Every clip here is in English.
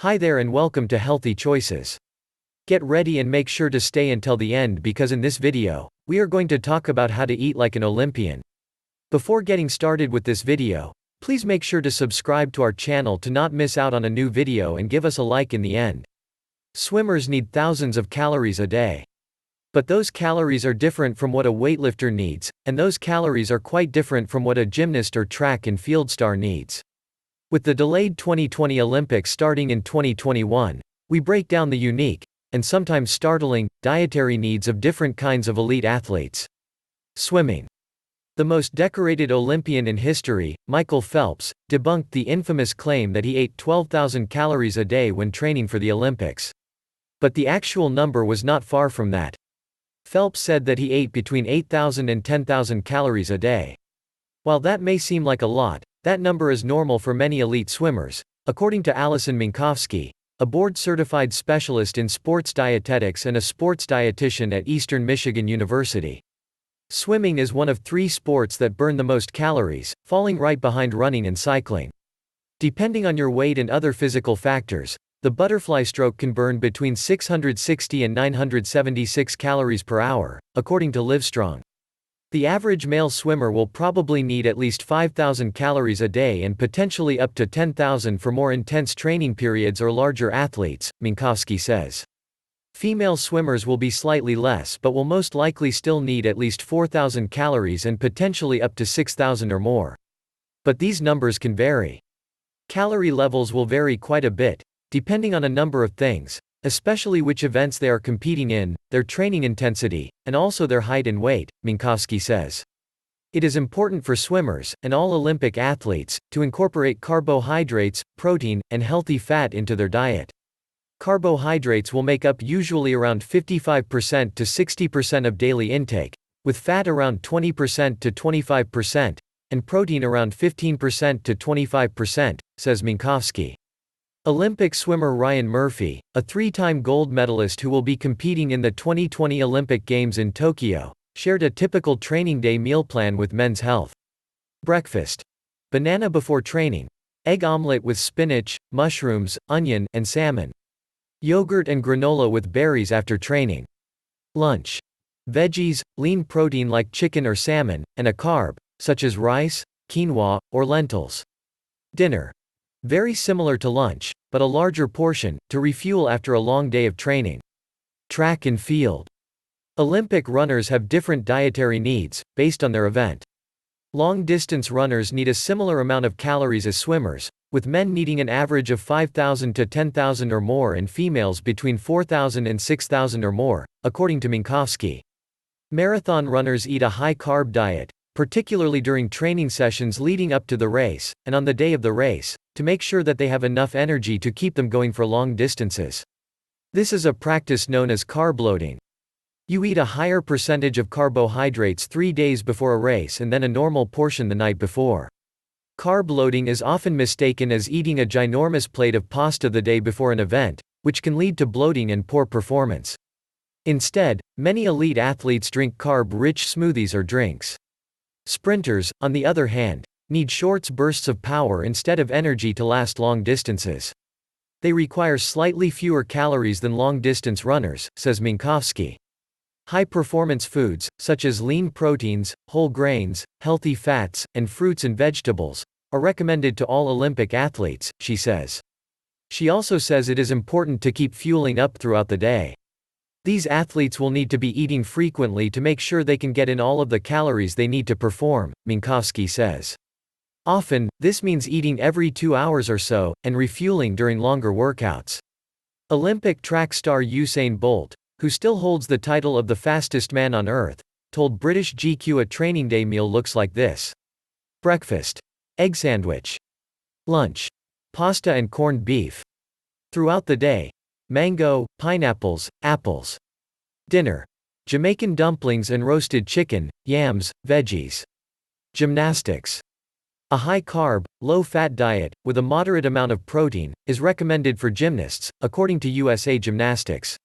Hi there and welcome to Healthy Choices. Get ready and make sure to stay until the end because in this video, we are going to talk about how to eat like an Olympian. Before getting started with this video, please make sure to subscribe to our channel to not miss out on a new video and give us a like in the end. Swimmers need thousands of calories a day. But those calories are different from what a weightlifter needs, and those calories are quite different from what a gymnast or track and field star needs. With the delayed 2020 Olympics starting in 2021, we break down the unique, and sometimes startling, dietary needs of different kinds of elite athletes. Swimming. The most decorated Olympian in history, Michael Phelps, debunked the infamous claim that he ate 12,000 calories a day when training for the Olympics. But the actual number was not far from that. Phelps said that he ate between 8,000 and 10,000 calories a day. While that may seem like a lot, that number is normal for many elite swimmers, according to Alison Minkowski, a board-certified specialist in sports dietetics and a sports dietitian at Eastern Michigan University. Swimming is one of three sports that burn the most calories, falling right behind running and cycling. Depending on your weight and other physical factors, the butterfly stroke can burn between 660 and 976 calories per hour, according to Livestrong. The average male swimmer will probably need at least 5,000 calories a day and potentially up to 10,000 for more intense training periods or larger athletes, Minkowski says. Female swimmers will be slightly less but will most likely still need at least 4,000 calories and potentially up to 6,000 or more. But these numbers can vary. Calorie levels will vary quite a bit, depending on a number of things, especially which events they are competing in, their training intensity, and also their height and weight, Minkowski says. It is important for swimmers, and all Olympic athletes, to incorporate carbohydrates, protein, and healthy fat into their diet. Carbohydrates will make up usually around 55% to 60% of daily intake, with fat around 20% to 25%, and protein around 15% to 25%, says Minkowski. Olympic swimmer Ryan Murphy, a three-time gold medalist who will be competing in the 2020 Olympic Games in Tokyo, shared a typical training day meal plan with Men's Health. Breakfast. Banana before training. Egg omelette with spinach, mushrooms, onion, and salmon. Yogurt and granola with berries after training. Lunch. Veggies, lean protein like chicken or salmon, and a carb, such as rice, quinoa, or lentils. Dinner. Very similar to lunch, but a larger portion, to refuel after a long day of training. Track and field. Olympic runners have different dietary needs, based on their event. Long-distance runners need a similar amount of calories as swimmers, with men needing an average of 5,000 to 10,000 or more and females between 4,000 and 6,000 or more, according to Minkowski. Marathon runners eat a high-carb diet, particularly during training sessions leading up to the race, and on the day of the race, to make sure that they have enough energy to keep them going for long distances. This is a practice known as carb loading. You eat a higher percentage of carbohydrates 3 days before a race and then a normal portion the night before. Carb loading is often mistaken as eating a ginormous plate of pasta the day before an event, which can lead to bloating and poor performance. Instead, many elite athletes drink carb-rich smoothies or drinks. Sprinters, on the other hand, need short bursts of power instead of energy to last long distances. They require slightly fewer calories than long-distance runners, says Minkowski. High-performance foods, such as lean proteins, whole grains, healthy fats, and fruits and vegetables, are recommended to all Olympic athletes, she says. She also says it is important to keep fueling up throughout the day. These athletes will need to be eating frequently to make sure they can get in all of the calories they need to perform, Minkowski says. Often, this means eating every 2 hours or so, and refueling during longer workouts. Olympic track star Usain Bolt, who still holds the title of the fastest man on earth, told British GQ a training day meal looks like this. Breakfast. Egg sandwich. Lunch. Pasta and corned beef. Throughout the day, mango, pineapples, apples. Dinner. Jamaican dumplings and roasted chicken, yams, veggies. Gymnastics. A high-carb, low-fat diet, with a moderate amount of protein, is recommended for gymnasts, according to USA Gymnastics.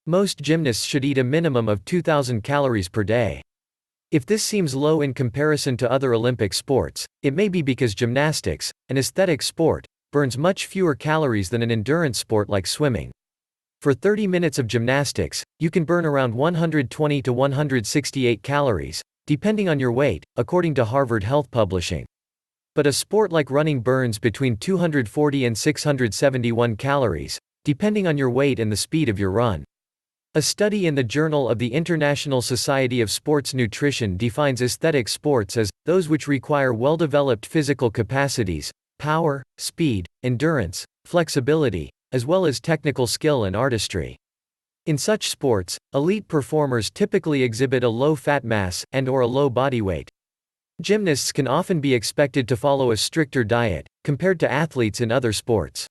Most gymnasts should eat a minimum of 2,000 calories per day. If this seems low in comparison to other Olympic sports, it may be because gymnastics, an aesthetic sport, burns much fewer calories than an endurance sport like swimming. For 30 minutes of gymnastics, you can burn around 120 to 168 calories, depending on your weight, according to Harvard Health Publishing. But a sport like running burns between 240 and 671 calories, depending on your weight and the speed of your run. A study in the Journal of the International Society of Sports Nutrition defines aesthetic sports as those which require well-developed physical capacities, power, speed, endurance, flexibility, as well as technical skill and artistry. In such sports, elite performers typically exhibit a low fat mass and/or a low body weight. Gymnasts can often be expected to follow a stricter diet, compared to athletes in other sports.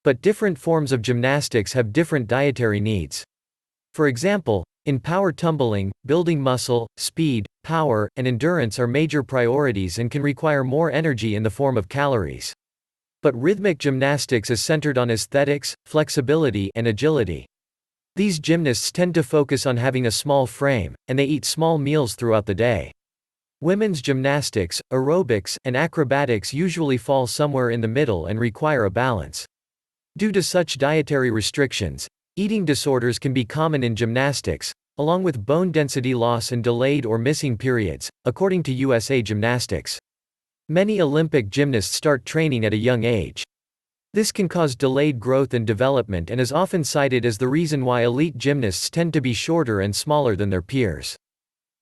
But different forms of gymnastics have different dietary needs. For example, in power tumbling, building muscle, speed, power, and endurance are major priorities and can require more energy in the form of calories. But rhythmic gymnastics is centered on aesthetics, flexibility, and agility. These gymnasts tend to focus on having a small frame, and they eat small meals throughout the day. Women's gymnastics, aerobics, and acrobatics usually fall somewhere in the middle and require a balance. Due to such dietary restrictions, eating disorders can be common in gymnastics, along with bone density loss and delayed or missing periods, according to USA Gymnastics. Many Olympic gymnasts start training at a young age. This can cause delayed growth and development and is often cited as the reason why elite gymnasts tend to be shorter and smaller than their peers.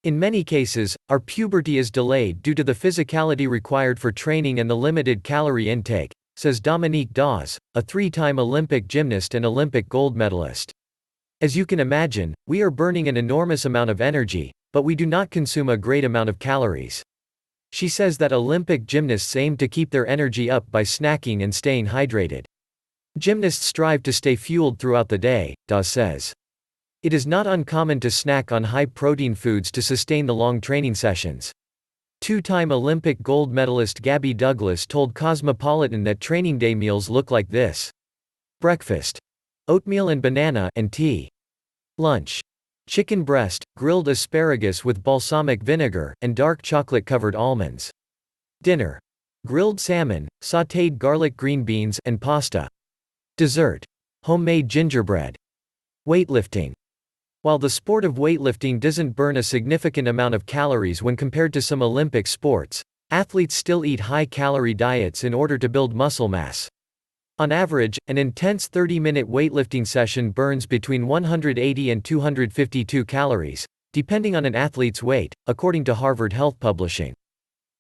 In many cases, our puberty is delayed due to the physicality required for training and the limited calorie intake, says Dominique Dawes, a 3-time Olympic gymnast and Olympic gold medalist. As you can imagine, we are burning an enormous amount of energy, but we do not consume a great amount of calories. She says that Olympic gymnasts aim to keep their energy up by snacking and staying hydrated. Gymnasts strive to stay fueled throughout the day, Dawes says. It is not uncommon to snack on high-protein foods to sustain the long training sessions. 2-time Olympic gold medalist Gabby Douglas told Cosmopolitan that training day meals look like this. Breakfast: oatmeal and banana and tea. Lunch: chicken breast, grilled asparagus with balsamic vinegar, and dark chocolate-covered almonds. Dinner: grilled salmon, sautéed garlic green beans, and pasta. Dessert: homemade gingerbread. Weightlifting. While the sport of weightlifting doesn't burn a significant amount of calories when compared to some Olympic sports, athletes still eat high-calorie diets in order to build muscle mass. On average, an intense 30-minute weightlifting session burns between 180 and 252 calories, depending on an athlete's weight, according to Harvard Health Publishing.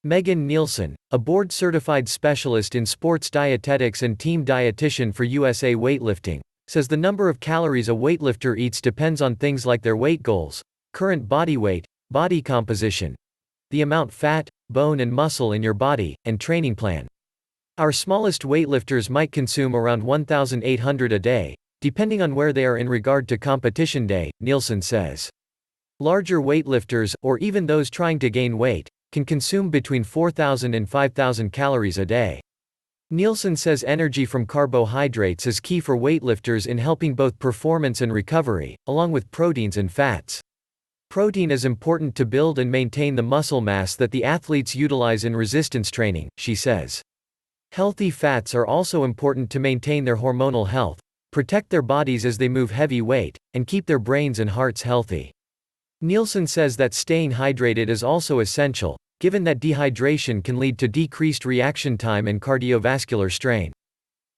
Megan Nielsen, a board-certified specialist in sports dietetics and team dietitian for USA Weightlifting, says the number of calories a weightlifter eats depends on things like their weight goals, current body weight, body composition, the amount fat, bone and muscle in your body, and training plan. Our smallest weightlifters might consume around 1,800 a day, depending on where they are in regard to competition day, Nielsen says. Larger weightlifters, or even those trying to gain weight, can consume between 4,000 and 5,000 calories a day. Nielsen says energy from carbohydrates is key for weightlifters in helping both performance and recovery, along with proteins and fats. Protein is important to build and maintain the muscle mass that the athletes utilize in resistance training, she says. Healthy fats are also important to maintain their hormonal health, protect their bodies as they move heavy weight, and keep their brains and hearts healthy. Nielsen says that staying hydrated is also essential, given that dehydration can lead to decreased reaction time and cardiovascular strain.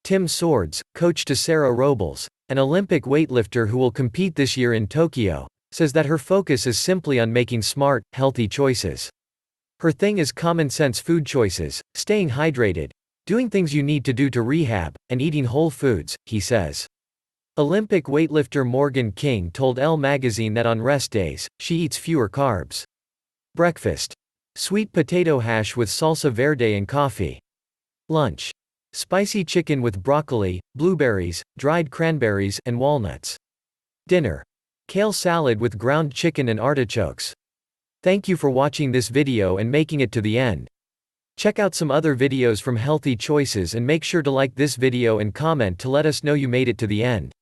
Tim Swords, coach to Sarah Robles, an Olympic weightlifter who will compete this year in Tokyo, says that her focus is simply on making smart, healthy choices. Her thing is common sense food choices, staying hydrated, doing things you need to do to rehab, and eating whole foods, he says. Olympic weightlifter Morgan King told Elle magazine that on rest days, she eats fewer carbs. Breakfast: sweet potato hash with salsa verde and coffee. Lunch: spicy chicken with broccoli, blueberries, dried cranberries, and walnuts. Dinner: kale salad with ground chicken and artichokes. Thank you for watching this video and making it to the end. Check out some other videos from Healthy Choices and make sure to like this video and comment to let us know you made it to the end.